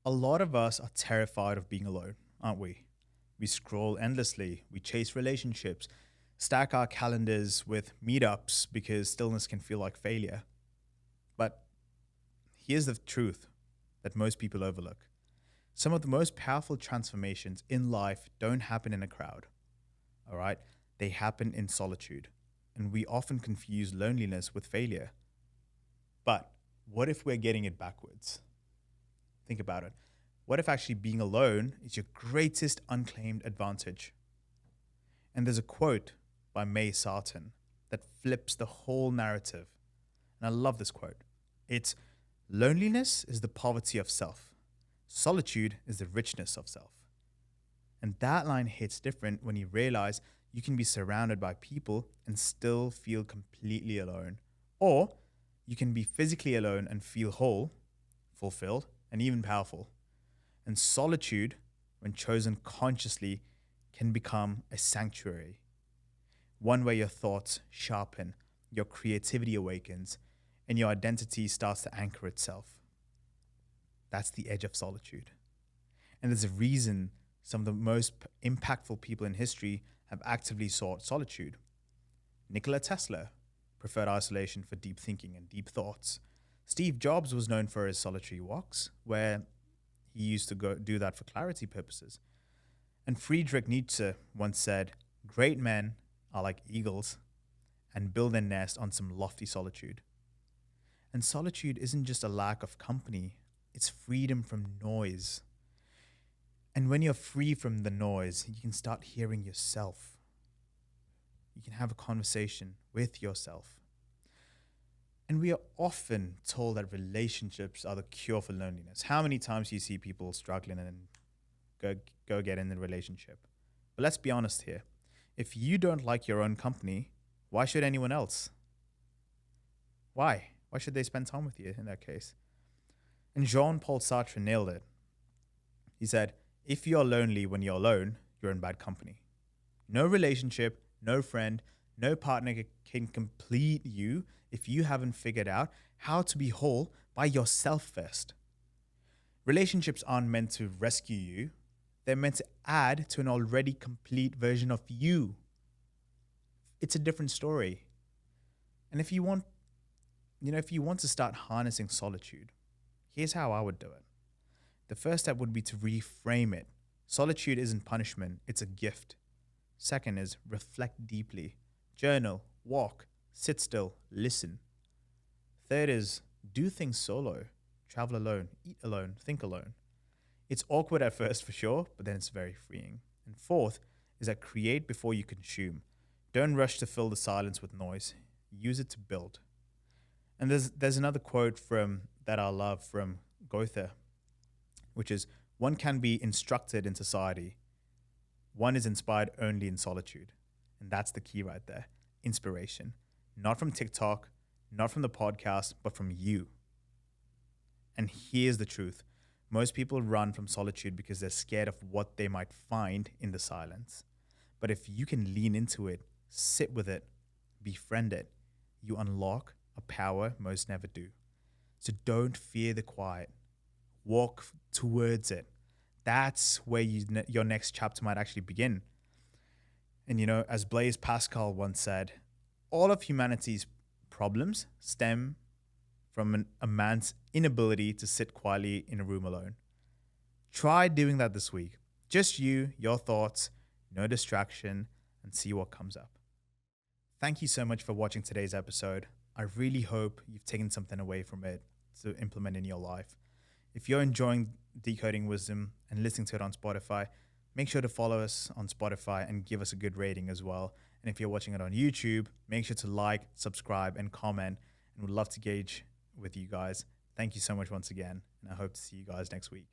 A lot of us are terrified of being alone, aren't we? We scroll endlessly, we chase relationships, stack our calendars with meetups because stillness can feel like failure. But here's the truth that most people overlook. Some of the most powerful transformations in life don't happen in a crowd, all right? They happen in solitude. And we often confuse loneliness with failure. But what if we're getting it backwards? Think about it. What if actually being alone is your greatest unclaimed advantage? And there's a quote by May Sarton that flips the whole narrative. And I love this quote. It's loneliness is the poverty of self. Solitude is the richness of self. And that line hits different when you realize you can be surrounded by people and still feel completely alone. Or you can be physically alone and feel whole, fulfilled, and even powerful. And solitude, when chosen consciously, can become a sanctuary. One where your thoughts sharpen, your creativity awakens, and your identity starts to anchor itself. That's the edge of solitude. And there's a reason some of the most impactful people in history have actively sought solitude. Nikola Tesla preferred isolation for deep thinking and deep thoughts. Steve Jobs was known for his solitary walks, where he used to go do that for clarity purposes. And Friedrich Nietzsche once said, "Great men are like eagles and build their nest on some lofty solitude." And solitude isn't just a lack of company, it's freedom from noise. And when you're free from the noise, you can start hearing yourself. You can have a conversation with yourself. And we are often told that relationships are the cure for loneliness. How many times do you see people struggling and go get in a relationship? But let's be honest here. If you don't like your own company, why should anyone else? Why? Why should they spend time with you in that case? And Jean-Paul Sartre nailed it. He said, if you're lonely when you're alone, you're in bad company. No relationship, no friend, no partner can complete you if you haven't figured out how to be whole by yourself first. Relationships aren't meant to rescue you. They're meant to add to an already complete version of you. It's a different story. And if you want to start harnessing solitude, here's how I would do it. The first step would be to reframe it. Solitude isn't punishment, it's a gift. Second is reflect deeply. Journal, walk, sit still, listen. Third is do things solo. Travel alone, eat alone, think alone. It's awkward at first for sure, but then it's very freeing. And fourth is that create before you consume. Don't rush to fill the silence with noise. Use it to build. And there's another quote that I love from Goethe, which is, one can be instructed in society. One is inspired only in solitude. And that's the key right there. Inspiration. Not from TikTok, not from the podcast, but from you. And here's the truth. Most people run from solitude because they're scared of what they might find in the silence. But if you can lean into it, sit with it, befriend it, you unlock a power most never do. So don't fear the quiet. Walk towards it. That's where your next chapter might actually begin. And as Blaise Pascal once said, all of humanity's problems stem from a man's inability to sit quietly in a room alone. Try doing that this week. Just you, your thoughts, no distraction, and see what comes up. Thank you so much for watching today's episode. I really hope you've taken something away from it to implement in your life. If you're enjoying Decoding Wisdom and listening to it on Spotify, make sure to follow us on Spotify and give us a good rating as well. And if you're watching it on YouTube, make sure to like, subscribe, and comment. And we'd love to engage with you guys. Thank you so much once again. And I hope to see you guys next week.